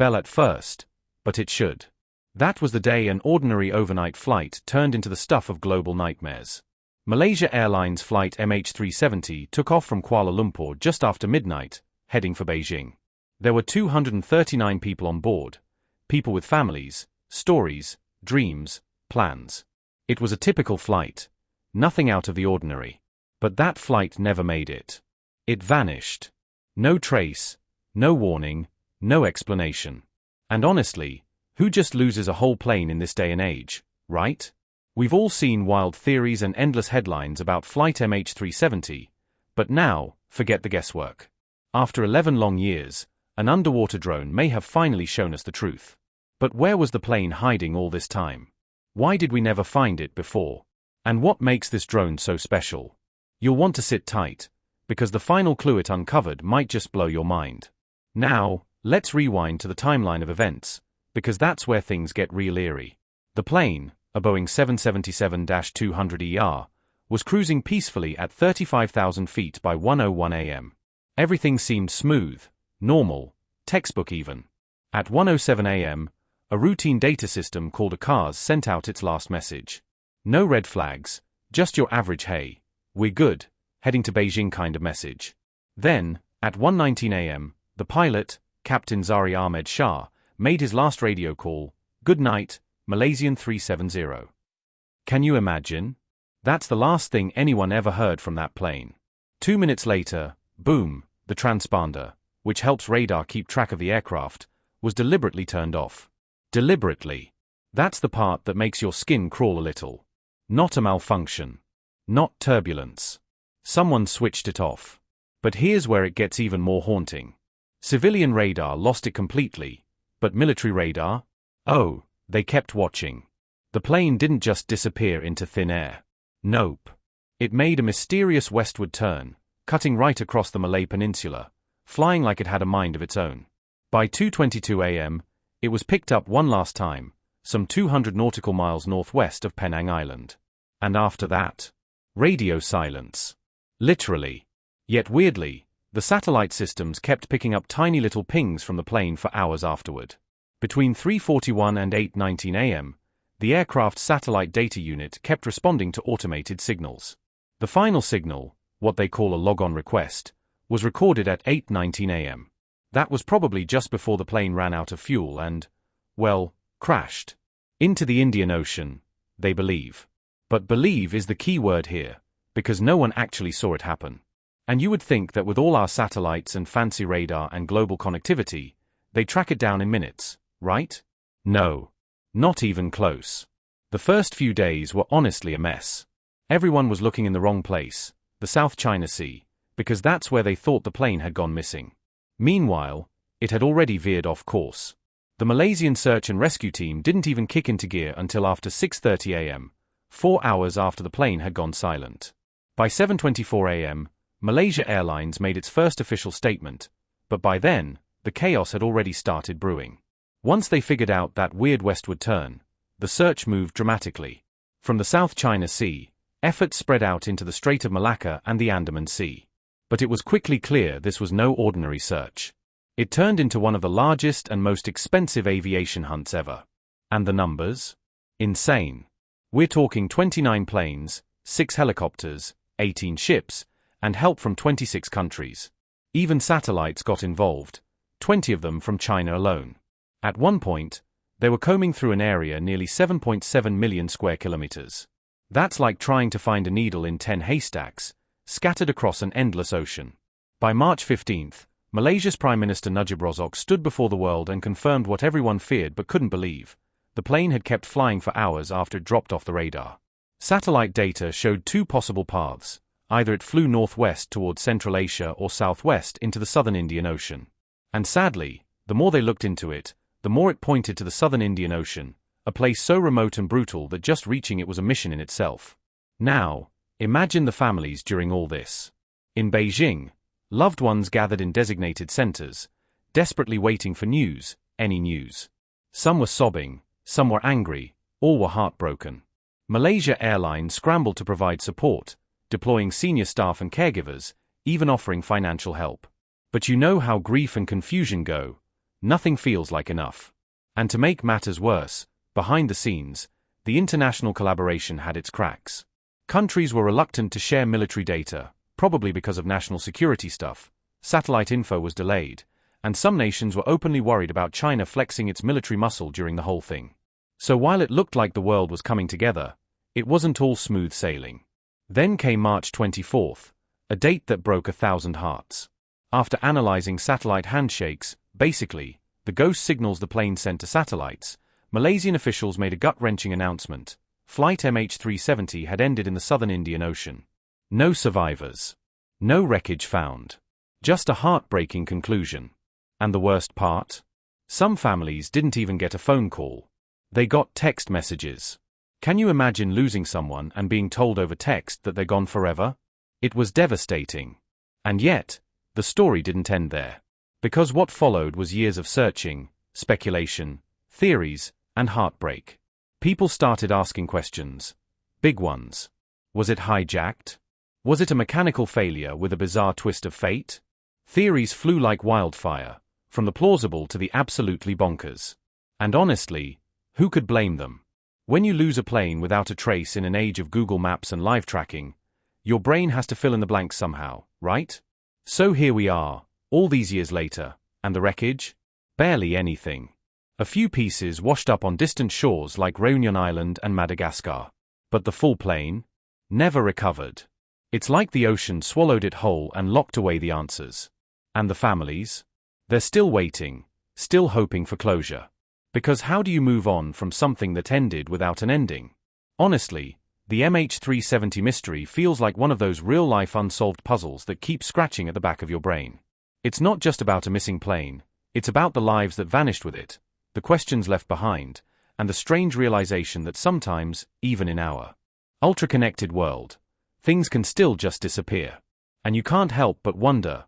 bell at first, but it should. That was the day an ordinary overnight flight turned into the stuff of global nightmares. Malaysia Airlines Flight MH370 took off from Kuala Lumpur just after midnight, heading for Beijing. There were 239 people on board, people with families, stories, dreams, plans. It was a typical flight, nothing out of the ordinary. But that flight never made it. It vanished. No trace, no warning, no explanation. And honestly, who just loses a whole plane in this day and age, right? We've all seen wild theories and endless headlines about Flight MH370, but now, forget the guesswork. After 11 long years, an underwater drone may have finally shown us the truth. But where was the plane hiding all this time? Why did we never find it before? And what makes this drone so special? You'll want to sit tight, because the final clue it uncovered might just blow your mind. Now, let's rewind to the timeline of events, because that's where things get real eerie. The plane, a Boeing 777-200ER, was cruising peacefully at 35,000 feet by 1:01 a.m. Everything seemed smooth, normal, textbook even. At 1:07 a.m., a routine data system called a CARS sent out its last message. No red flags, just your average "hey, we're good, heading to Beijing" kind of message. Then, at 1:19 a.m., the pilot, Captain Zari Ahmed Shah, made his last radio call. "Good night, Malaysian 370. Can you imagine? That's the last thing anyone ever heard from that plane. 2 minutes later, boom, the transponder, which helps radar keep track of the aircraft, was deliberately turned off. Deliberately. That's the part that makes your skin crawl a little. Not a malfunction. Not turbulence. Someone switched it off. But here's where it gets even more haunting. Civilian radar lost it completely, but military radar? Oh, they kept watching. The plane didn't just disappear into thin air. Nope. It made a mysterious westward turn, cutting right across the Malay Peninsula, flying like it had a mind of its own. By 2:22 a.m., it was picked up one last time, some 200 nautical miles northwest of Penang Island. And after that, radio silence. Literally. Yet weirdly, the satellite systems kept picking up tiny little pings from the plane for hours afterward. Between 3:41 and 8:19 a.m., the aircraft's satellite data unit kept responding to automated signals. The final signal, what they call a log-on request, was recorded at 8:19 a.m. That was probably just before the plane ran out of fuel and, well, crashed. Into the Indian Ocean, they believe. But believe is the key word here, because no one actually saw it happen. And you would think that with all our satellites and fancy radar and global connectivity, they'd track it down in minutes, right? No. Not even close. The first few days were honestly a mess. Everyone was looking in the wrong place, the South China Sea, because that's where they thought the plane had gone missing. Meanwhile, it had already veered off course. The Malaysian search and rescue team didn't even kick into gear until after 6:30 a.m., 4 hours after the plane had gone silent. By 7:24 a.m., Malaysia Airlines made its first official statement, but by then, the chaos had already started brewing. Once they figured out that weird westward turn, the search moved dramatically. From the South China Sea, efforts spread out into the Strait of Malacca and the Andaman Sea. But it was quickly clear this was no ordinary search. It turned into one of the largest and most expensive aviation hunts ever. And the numbers? Insane. We're talking 29 planes, 6 helicopters, 18 ships, and help from 26 countries. Even satellites got involved, 20 of them from China alone. At one point, they were combing through an area nearly 7.7 million square kilometers. That's like trying to find a needle in 10 haystacks, scattered across an endless ocean. By March 15th, Malaysia's Prime Minister Najib Razak stood before the world and confirmed what everyone feared but couldn't believe. The plane had kept flying for hours after it dropped off the radar. Satellite data showed 2 possible paths. Either it flew northwest towards Central Asia or southwest into the southern Indian Ocean. And sadly, the more they looked into it, the more it pointed to the southern Indian Ocean, a place so remote and brutal that just reaching it was a mission in itself. Now, imagine the families during all this. In Beijing, loved ones gathered in designated centers, desperately waiting for news, any news. Some were sobbing, some were angry, all were heartbroken. Malaysia Airlines scrambled to provide support, deploying senior staff and caregivers, even offering financial help. But you know how grief and confusion go. Nothing feels like enough. And to make matters worse, behind the scenes, the international collaboration had its cracks. Countries were reluctant to share military data, probably because of national security stuff. Satellite info was delayed, and some nations were openly worried about China flexing its military muscle during the whole thing. So while it looked like the world was coming together, it wasn't all smooth sailing. Then came March 24th, a date that broke 1,000 hearts. After analyzing satellite handshakes, basically, the ghost signals the plane sent to satellites, Malaysian officials made a gut-wrenching announcement. Flight MH370 had ended in the southern Indian Ocean. No survivors. No wreckage found. Just a heartbreaking conclusion. And the worst part? Some families didn't even get a phone call. They got text messages. Can you imagine losing someone and being told over text that they're gone forever? It was devastating. And yet, the story didn't end there. Because what followed was years of searching, speculation, theories, and heartbreak. People started asking questions. Big ones. Was it hijacked? Was it a mechanical failure with a bizarre twist of fate? Theories flew like wildfire, from the plausible to the absolutely bonkers. And honestly, who could blame them? When you lose a plane without a trace in an age of Google Maps and live tracking, your brain has to fill in the blanks somehow, right? So here we are, all these years later, and the wreckage? Barely anything. A few pieces washed up on distant shores like Réunion Island and Madagascar. But the full plane? Never recovered. It's like the ocean swallowed it whole and locked away the answers. And the families? They're still waiting, still hoping for closure. Because how do you move on from something that ended without an ending? Honestly, the MH370 mystery feels like one of those real-life unsolved puzzles that keep scratching at the back of your brain. It's not just about a missing plane, it's about the lives that vanished with it, the questions left behind, and the strange realization that sometimes, even in our ultra-connected world, things can still just disappear. And you can't help but wonder,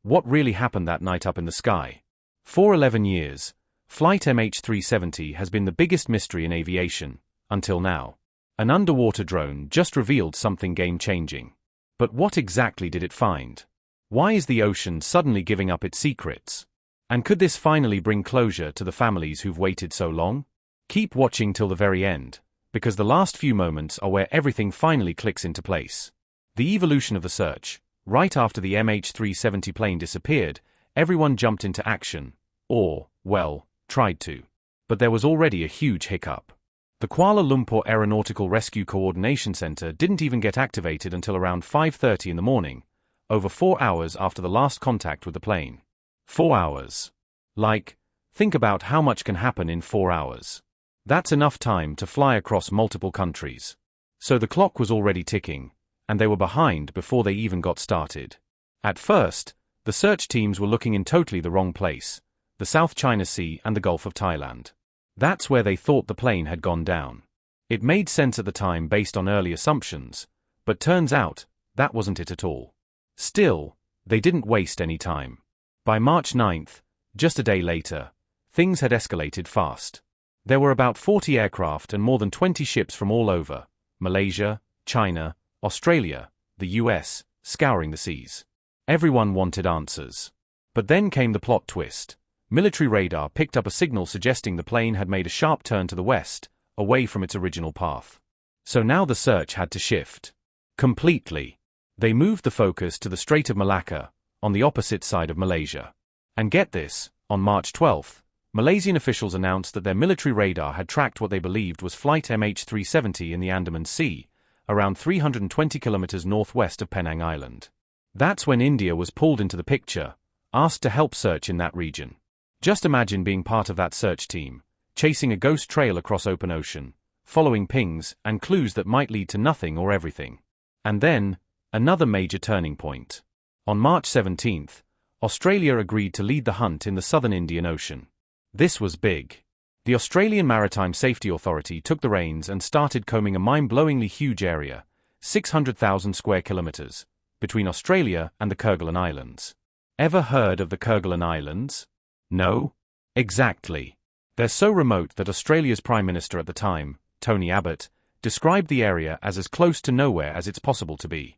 what really happened that night up in the sky? For 11 years, Flight MH370 has been the biggest mystery in aviation, until now. An underwater drone just revealed something game-changing. But what exactly did it find? Why is the ocean suddenly giving up its secrets? And could this finally bring closure to the families who've waited so long? Keep watching till the very end, because the last few moments are where everything finally clicks into place. The evolution of the search. Right after the MH370 plane disappeared, everyone jumped into action, or, well, tried to. But there was already a huge hiccup. The Kuala Lumpur Aeronautical Rescue Coordination Center didn't even get activated until around 5:30 in the morning, over 4 hours after the last contact with the plane. 4 hours. Like, think about how much can happen in 4 hours. That's enough time to fly across multiple countries. So the clock was already ticking, and they were behind before they even got started. At first, the search teams were looking in totally the wrong place, the South China Sea and the Gulf of Thailand. That's where they thought the plane had gone down. It made sense at the time based on early assumptions, but turns out, that wasn't it at all. Still, they didn't waste any time. By March 9th, just a day later, things had escalated fast. There were about 40 aircraft and more than 20 ships from all over, Malaysia, China, Australia, the US, scouring the seas. Everyone wanted answers. But then came the plot twist. Military radar picked up a signal suggesting the plane had made a sharp turn to the west, away from its original path. So now the search had to shift. Completely. They moved the focus to the Strait of Malacca, on the opposite side of Malaysia. And get this, on March 12th, Malaysian officials announced that their military radar had tracked what they believed was Flight MH370 in the Andaman Sea, around 320 kilometers northwest of Penang Island. That's when India was pulled into the picture, asked to help search in that region. Just imagine being part of that search team, chasing a ghost trail across open ocean, following pings and clues that might lead to nothing or everything. And then, another major turning point. On March 17th, Australia agreed to lead the hunt in the southern Indian Ocean. This was big. The Australian Maritime Safety Authority took the reins and started combing a mind-blowingly huge area, 600,000 square kilometers, between Australia and the Kerguelen Islands. Ever heard of the Kerguelen Islands? No? Exactly. They're so remote that Australia's Prime Minister at the time, Tony Abbott, described the area as close to nowhere as it's possible to be.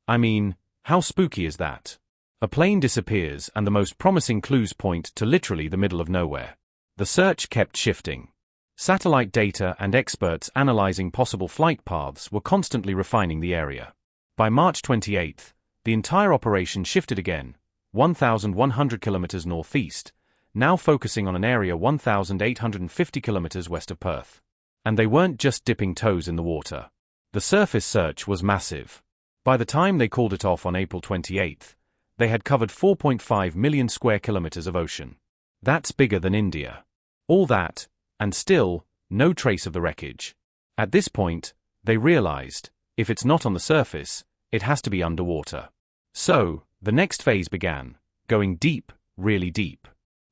I mean, how spooky is that? A plane disappears and the most promising clues point to literally the middle of nowhere. The search kept shifting. Satellite data and experts analyzing possible flight paths were constantly refining the area. By March 28, the entire operation shifted again, 1,100 kilometers northeast, now focusing on an area 1,850 kilometers west of Perth. And they weren't just dipping toes in the water. The surface search was massive. By the time they called it off on April 28, they had covered 4.5 million square kilometers of ocean. That's bigger than India. All that, and still, no trace of the wreckage. At this point, they realized, if it's not on the surface, it has to be underwater. So, the next phase began, going deep, really deep.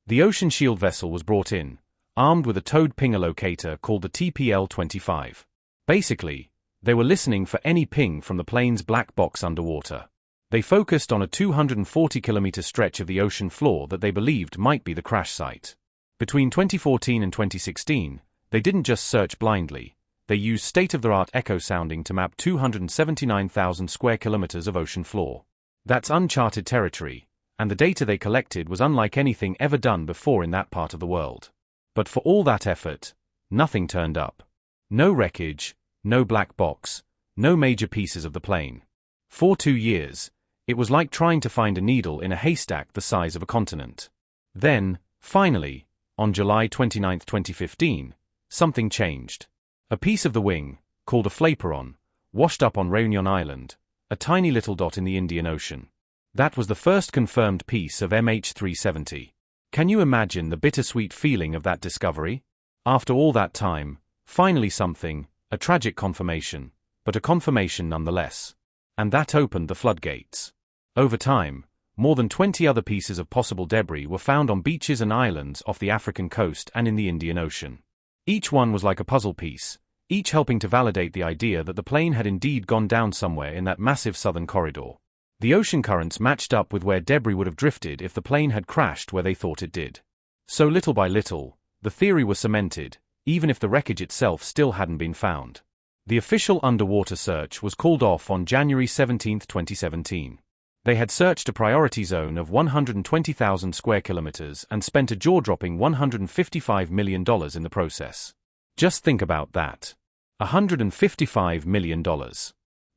The Ocean Shield vessel was brought in, armed with a towed pinger locator called the TPL-25. Basically, they were listening for any ping from the plane's black box underwater. They focused on a 240-kilometer stretch of the ocean floor that they believed might be the crash site. Between 2014 and 2016, they didn't just search blindly, they used state-of-the-art echo sounding to map 279,000 square kilometers of ocean floor. That's uncharted territory, and the data they collected was unlike anything ever done before in that part of the world. But for all that effort, nothing turned up. No wreckage, no black box, no major pieces of the plane. For 2 years, it was like trying to find a needle in a haystack the size of a continent. Then, finally, on July 29, 2015, something changed. A piece of the wing, called a flaperon, washed up on Réunion Island, a tiny little dot in the Indian Ocean. That was the first confirmed piece of MH370. Can you imagine the bittersweet feeling of that discovery? After all that time, finally something, a tragic confirmation, but a confirmation nonetheless. And that opened the floodgates. Over time, more than 20 other pieces of possible debris were found on beaches and islands off the African coast and in the Indian Ocean. Each one was like a puzzle piece, each helping to validate the idea that the plane had indeed gone down somewhere in that massive southern corridor. The ocean currents matched up with where debris would have drifted if the plane had crashed where they thought it did. So little by little, the theory was cemented, even if the wreckage itself still hadn't been found. The official underwater search was called off on January 17, 2017. They had searched a priority zone of 120,000 square kilometers and spent a jaw-dropping $155 million in the process. Just think about that. $155 million.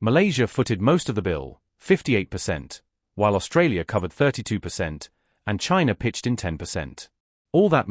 Malaysia footed most of the bill, 58%, while Australia covered 32%, and China pitched in 10%. All that